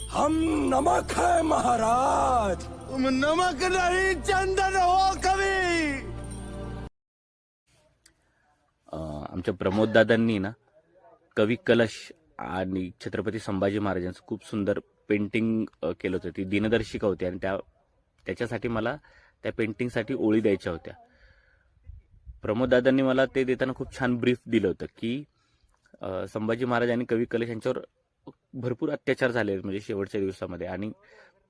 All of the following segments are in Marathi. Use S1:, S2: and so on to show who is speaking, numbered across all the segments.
S1: हम नमक है महाराज। तुम नमक नहीं चंदन हो कवी।
S2: आमच्या प्रमोद दादांनी ना कवी कलश आणि छत्रपती संभाजी महाराजांचं खूप सुंदर पेंटिंग केलं होतं. ती दिनदर्शिका होती आणि त्याच्यासाठी मला त्या पेंटिंगसाठी ओळी द्यायच्या होत्या. प्रमोद दादांनी मला ते देताना खूप छान ब्रीफ दिलं होतं की संभाजी महाराज आणि कवी कलश यांच्यावर भरपूर अत्याचार झाले म्हणजे शेवटच्या दिवसामध्ये, आणि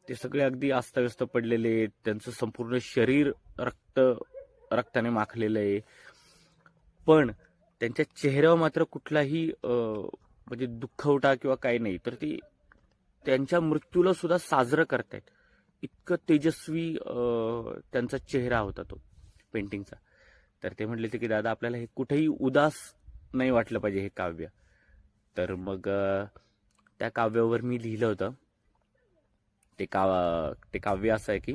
S2: ते सगळे अगदी अस्ताव्यस्त पडलेले, त्यांचं संपूर्ण शरीर रक्ताने माखलेलं आहे, पण त्यांच्या चेहऱ्यावर मात्र कुठलाही म्हणजे दुःखवटा किंवा काही नाही. तर ती त्यांच्या मृत्यूला सुद्धा साजरं करतायत, इतकं तेजस्वी त्यांचा चेहरा होता तो पेंटिंगचा. तर ते म्हटले की दादा आपल्याला हे कुठेही उदास नाही वाटलं पाहिजे हे काव्य. तर मग त्या काव्यावर मी लिहिलं होतं. ते काव्य असं आहे की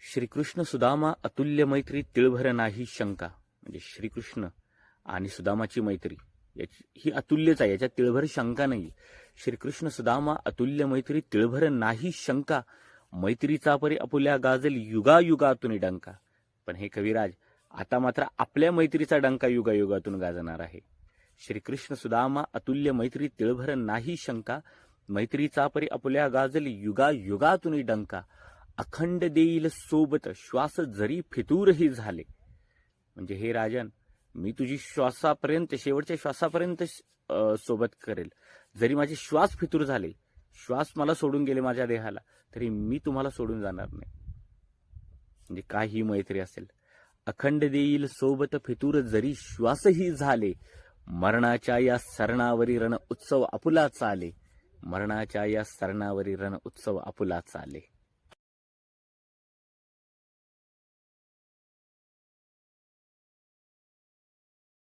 S2: श्रीकृष्ण सुदामा अतुल्य मैत्री तिळभर नाही शंका. म्हणजे श्रीकृष्ण आणि सुदामाची मैत्री ही अतुल्यच आहे, याच्यात तिळभर शंका नाही. श्रीकृष्ण सुदामा अतुल्य मैत्री तिळभर नाही शंका, मैत्रीचा परी आपुल्या गाजल युगायुगातून डंका. पण हे कविराज, आता मात्र आपल्या मैत्रीचा डंका युगायुगातून गाजणार आहे. श्रीकृष्ण सुदामा अतुल्य मैत्री तिळभर नाही शंका, मैत्रीचा परी आपुल्या गाजल युगायुगातून डंका. अखंड देईल सोबत श्वास जरी फितूरही झाले. म्हणजे हे राजन, मी तुझी श्वासापर्यंत, शेवटच्या श्वासापर्यंत सोबत करेल. जरी माझे श्वास फितूर झाले, श्वास मला सोडून गेले माझ्या देहाला, तरी मी तुम्हाला सोडून जाणार नाही. म्हणजे काय ही मैत्री असेल. अखंड देईल सोबत फितूर जरी श्वासही झाले, मरणाच्या या सरणावरी रण उत्सव आपुला चाले. मरणाच्या या सरणावरी रण उत्सव आपुला चाले.